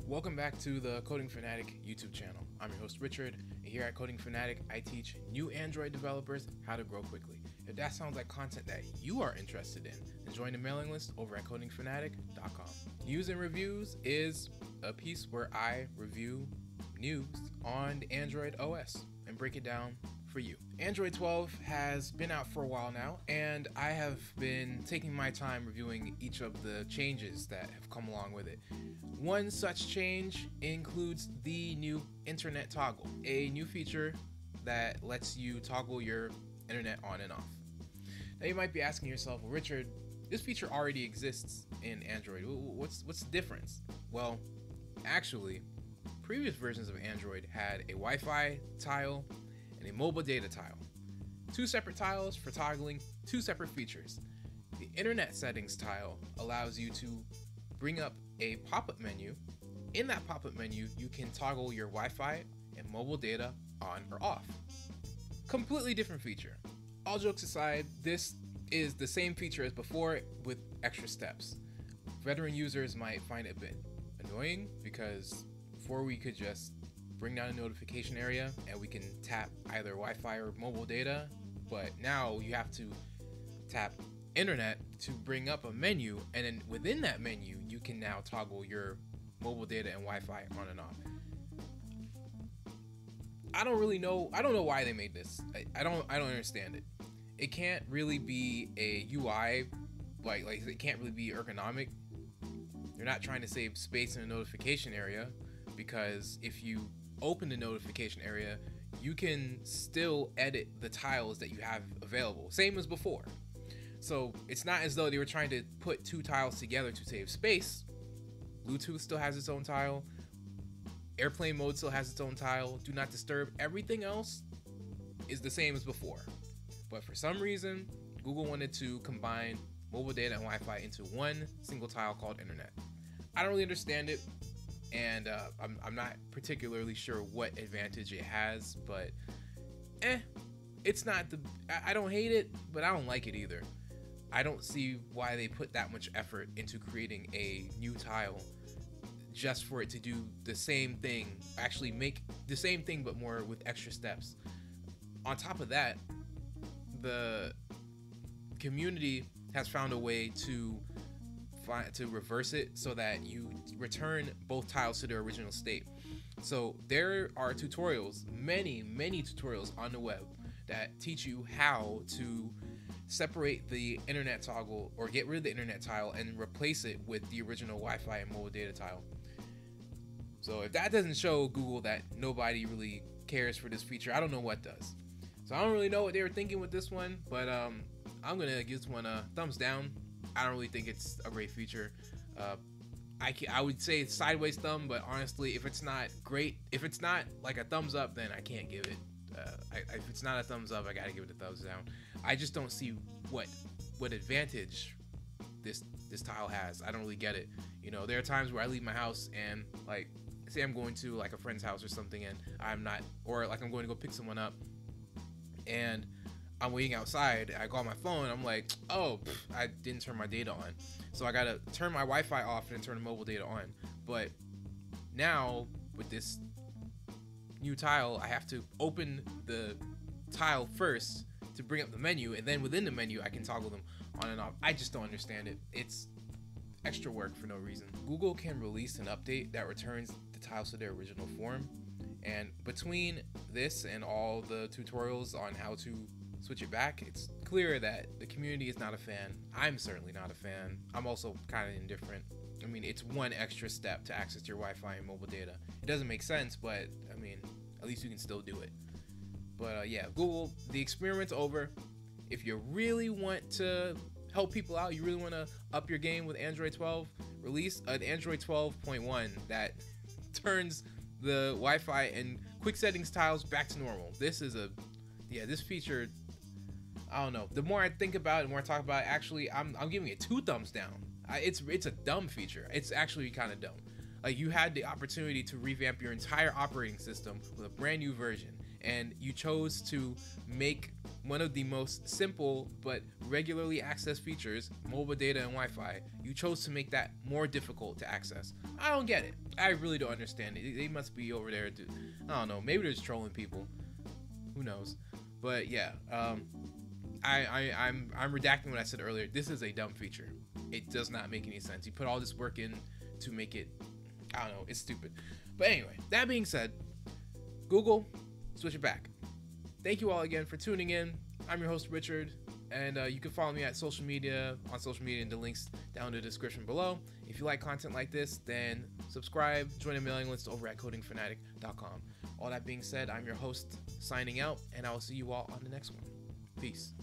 Welcome back to the Coding Fanatic YouTube channel. I'm your host Richard, and here at Coding Fanatic, I teach new Android developers how to grow quickly. If that sounds like content that you are interested in, then join the mailing list over at codingfanatic.com. News and Reviews is a piece where I review news on Android OS and break it down for you. Android 12 has been out for a while now, and I have been taking my time reviewing each of the changes that have come along with it. One such change includes the new internet toggle, a new feature that lets you toggle your internet on and off. Now you might be asking yourself, well, Richard, this feature already exists in Android. What's the difference? Well, actually, previous versions of Android had a Wi-Fi tile and a mobile data tile. Two separate tiles for toggling two separate features. The internet settings tile allows you to bring up a pop-up menu. In that pop-up menu, you can toggle your Wi-Fi and mobile data on or off. Completely different feature. All jokes aside, this is the same feature as before with extra steps. Veteran users might find it a bit annoying because before we could just bring down a notification area and we can tap either Wi-Fi or mobile data, but now you have to tap internet to bring up a menu, and then within that menu you can now toggle your mobile data and Wi-Fi on and off. I don't know why they made this. I don't understand it. It can't really be a UI, like it can't really be ergonomic. They're not trying to save space in a notification area, because if you open the notification area, you can still edit the tiles that you have available, same as before. So it's not as though they were trying to put two tiles together to save space. Bluetooth still has its own tile, airplane mode still has its own tile, do not disturb, everything else is the same as before. But for some reason, Google wanted to combine mobile data and Wi-Fi into one single tile called internet. I don't really understand it, and I'm not particularly sure what advantage it has, but it's not I don't hate it, but I don't like it either. I don't see why they put that much effort into creating a new tile just for it to do the same thing, actually make the same thing but more with extra steps. On top of that, the community has found a way to reverse it so that you return both tiles to their original state. So there are tutorials, many tutorials on the web that teach you how to separate the internet toggle or get rid of the internet tile and replace it with the original Wi-Fi and mobile data tile. So if that doesn't show Google that nobody really cares for this feature, I don't know what does. So I don't really know what they were thinking with this one, but I'm gonna give this one a thumbs down. I don't really think it's a great feature. I would say it's sideways thumb, but honestly, if it's not great, if it's not like a thumbs up, then I can't give it. If it's not a thumbs up, I gotta give it a thumbs down. I just don't see what advantage this tile has. I don't really get it. You know, there are times where I leave my house and, like, say I'm going to like a friend's house or something, and I'm going to go pick someone up, and I'm waiting outside. I call my phone. I'm like, oh, I didn't turn my data on, so I gotta turn my Wi-Fi off and turn the mobile data on. But now with this new tile, I have to open the tile first to bring up the menu, and then within the menu I can toggle them on and off. I just don't understand it. It's extra work for no reason. Google can release an update that returns the tiles to their original form, and between this and all the tutorials on how to switch it back, it's clear that the community is not a fan. I'm certainly not a fan. I'm also kind of indifferent. I mean, it's one extra step to access your Wi-Fi and mobile data. It doesn't make sense, but I mean, at least you can still do it. But yeah, Google, the experiment's over. If you really want to help people out, you really want to up your game with Android 12, release an Android 12.1 that turns the Wi-Fi and quick settings tiles back to normal. This feature, I don't know. The more I think about it, the more I talk about it, actually, I'm giving it 2 thumbs down. It's a dumb feature. It's actually kind of dumb. Like, you had the opportunity to revamp your entire operating system with a brand new version, and you chose to make one of the most simple but regularly accessed features, mobile data and Wi-Fi, you chose to make that more difficult to access. I don't get it. I really don't understand it. They must be over there to, I don't know, maybe they're just trolling people. Who knows? But yeah, I'm redacting what I said earlier. This is a dumb feature. It does not make any sense. You put all this work in to make it, I don't know, it's stupid. But anyway, that being said, Google, switch it back. Thank you all again for tuning in. I'm your host, Richard, and you can follow me on social media in the links down in the description below. If you like content like this, then subscribe, join the mailing list over at codingfanatic.com. All that being said, I'm your host signing out, and I will see you all on the next one. Peace.